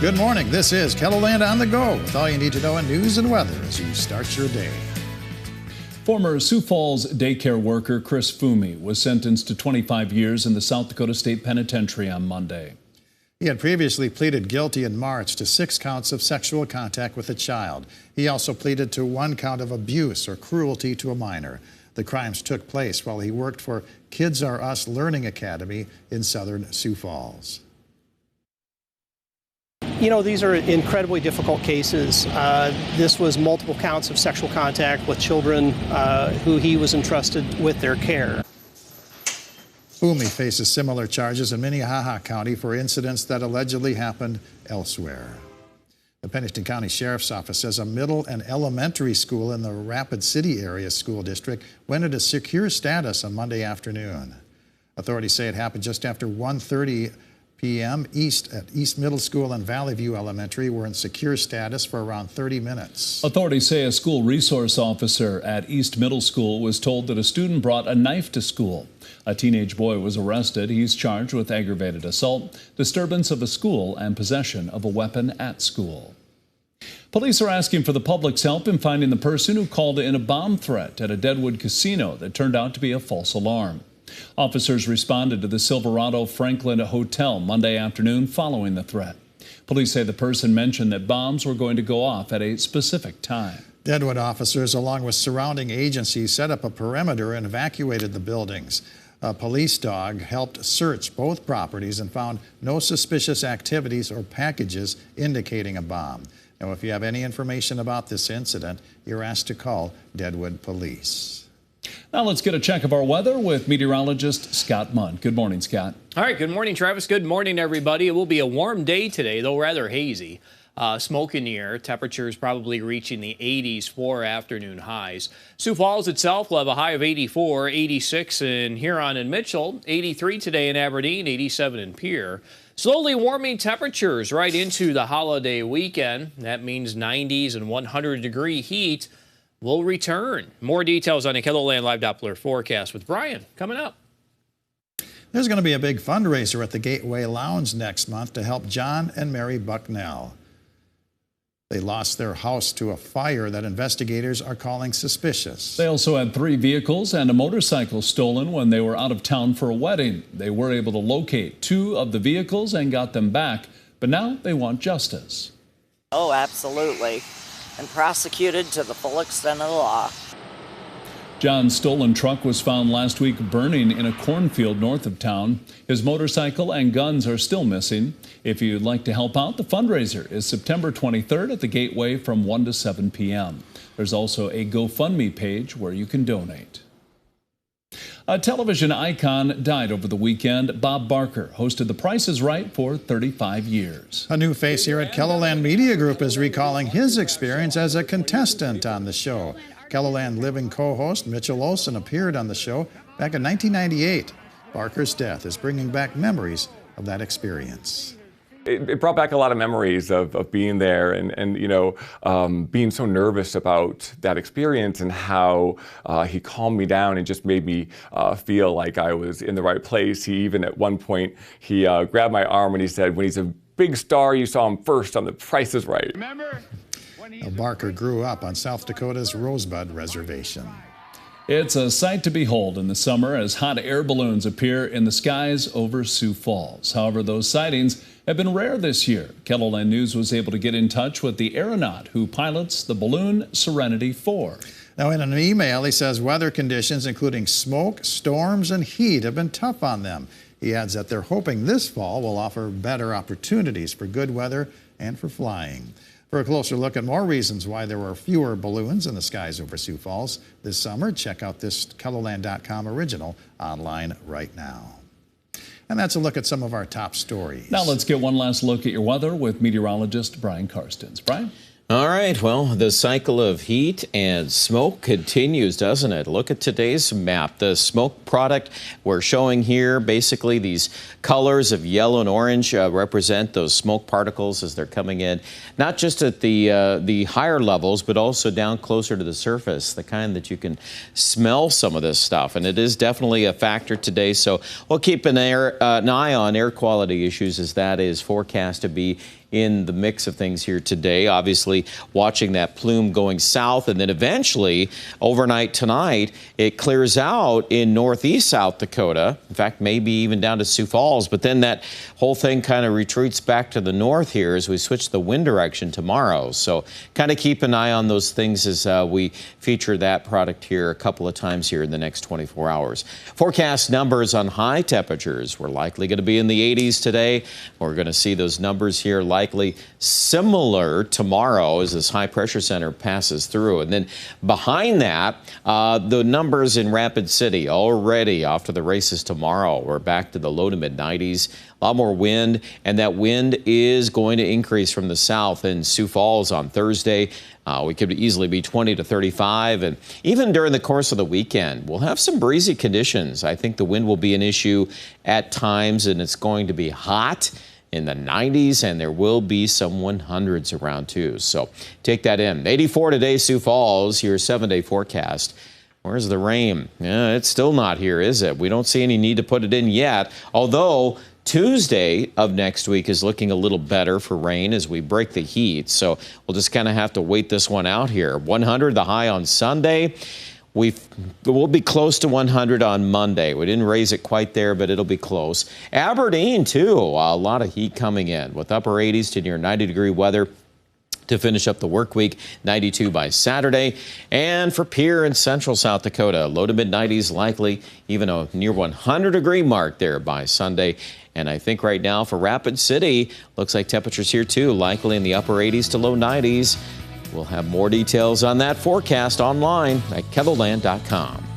Good morning. This is KELOLAND on the go with all you need to know in news and weather as you start your day. Former Sioux Falls daycare worker Chris Fumi was sentenced to 25 years in the South Dakota State Penitentiary on Monday. He had previously pleaded guilty in March to 6 counts of sexual contact with a child. He also pleaded to 1 count of abuse or cruelty to a minor. The crimes took place while he worked for Kids Are Us Learning Academy in southern Sioux Falls. You know, these are incredibly difficult cases. This was multiple counts of sexual contact with children who he was entrusted with their care. Fumi faces similar charges in Minnehaha County for incidents that allegedly happened elsewhere. The Pennington County Sheriff's Office says a middle and elementary school in the Rapid City area school district went into secure status on Monday afternoon. Authorities say it happened just after 1:30 p.m. at East Middle School and Valley View Elementary were in secure status for around 30 minutes. Authorities say a school resource officer at East Middle School was told that a student brought a knife to school. A teenage boy was arrested. He's charged with aggravated assault, disturbance of a school, and possession of a weapon at school. Police are asking for the public's help in finding the person who called in a bomb threat at a Deadwood casino that turned out to be a false alarm. Officers responded to the Silverado Franklin Hotel Monday afternoon following the threat. Police say the person mentioned that bombs were going to go off at a specific time. Deadwood officers, along with surrounding agencies, set up a perimeter and evacuated the buildings. A police dog helped search both properties and found no suspicious activities or packages indicating a bomb. Now, if you have any information about this incident, you're asked to call Deadwood Police. Now let's get a check of our weather with meteorologist Scott Munn. Good morning, Scott. All right, good morning, Travis. Good morning, everybody. It will be a warm day today, though rather hazy. Smoke in the air. Temperatures probably reaching the 80s for afternoon highs. Sioux Falls itself will have a high of 84, 86 in Huron and Mitchell, 83 today in Aberdeen, 87 in Pierre. Slowly warming temperatures right into the holiday weekend. That means 90s and 100-degree heat will return. More details on a KELOLAND Live Doppler forecast with Brian coming up. There's going to be a big fundraiser at the Gateway Lounge next month to help John and Mary Bucknell. They lost their house to a fire that investigators are calling suspicious. They also had 3 vehicles and a motorcycle stolen when they were out of town for a wedding. They were able to locate 2 of the vehicles and got them back, but now they want justice. Oh, absolutely. And prosecuted to the full extent of the law. John's stolen truck was found last week burning in a cornfield north of town. His motorcycle and guns are still missing. If you'd like to help out, the fundraiser is September 23rd at the Gateway from 1 to 7 p.m. There's also a GoFundMe page where you can donate. A television icon died over the weekend. Bob Barker hosted The Price is Right for 35 years. A new face here at KELOLAND Media Group is recalling his experience as a contestant on the show. KELOLAND Living co-host Mitchell Olson appeared on the show back in 1998. Barker's death is bringing back memories of that experience. It brought back a lot of memories of being there and you know, being so nervous about that experience and how he calmed me down and just made me feel like I was in the right place. He even at one point, he grabbed my arm and he said, when he's a big star, you saw him first on The Price is Right. Remember? Barker grew up on South Dakota's Rosebud Reservation. It's a sight to behold in the summer as hot air balloons appear in the skies over Sioux Falls. However, those sightings have been rare this year. KELOLAND News was able to get in touch with the aeronaut who pilots the balloon Serenity 4. Now, in an email, he says weather conditions, including smoke, storms, and heat, have been tough on them. He adds that they're hoping this fall will offer better opportunities for good weather and for flying. For a closer look at more reasons why there were fewer balloons in the skies over Sioux Falls this summer, check out this KELOLAND.com original online right now. And that's a look at some of our top stories. Now let's get one last look at your weather with meteorologist Brian Karstens. Brian? All right, well, the cycle of heat and smoke continues, doesn't it? Look at today's map. The smoke product we're showing here, basically these colors of yellow and orange represent those smoke particles as they're coming in, not just at the higher levels, but also down closer to the surface, the kind that you can smell some of this stuff. And it is definitely a factor today, so we'll keep an eye on air quality issues as that is forecast to be in the mix of things here today. Obviously, watching that plume going south, and then eventually, overnight tonight, it clears out in northeast South Dakota. In fact, maybe even down to Sioux Falls, but then that whole thing kind of retreats back to the north here as we switch the wind direction tomorrow. So kind of keep an eye on those things as we feature that product here a couple of times here in the next 24 hours. Forecast numbers on high temperatures. We're likely going to be in the 80s today. We're going to see those numbers here likely similar tomorrow as this high pressure center passes through. And then behind that, the numbers in Rapid City already off to the races tomorrow. We're back to the low to mid 90s. A lot more wind, and that wind is going to increase from the south in Sioux Falls on Thursday. We could easily be 20 to 35, and even during the course of the weekend, we'll have some breezy conditions. I think the wind will be an issue at times, and it's going to be hot in the 90s, and there will be some 100s around too. So take that in. 84 today, Sioux Falls, your 7-day forecast. Where's the rain? Yeah, it's still not here, is it? We don't see any need to put it in yet, although Tuesday of next week is looking a little better for rain as we break the heat. So we'll just kind of have to wait this one out here. 100 the high on Sunday. We'll be close to 100 on Monday. We didn't raise it quite there, but it'll be close. Aberdeen, too. A lot of heat coming in with upper 80s to near 90-degree weather to finish up the work week, 92 by Saturday. And for Pierre in central South Dakota, low to mid 90s likely, even a near 100-degree mark there by Sunday. And I think right now for Rapid City, looks like temperatures here too, likely in the upper 80s to low 90s. We'll have more details on that forecast online at KELOLAND.com.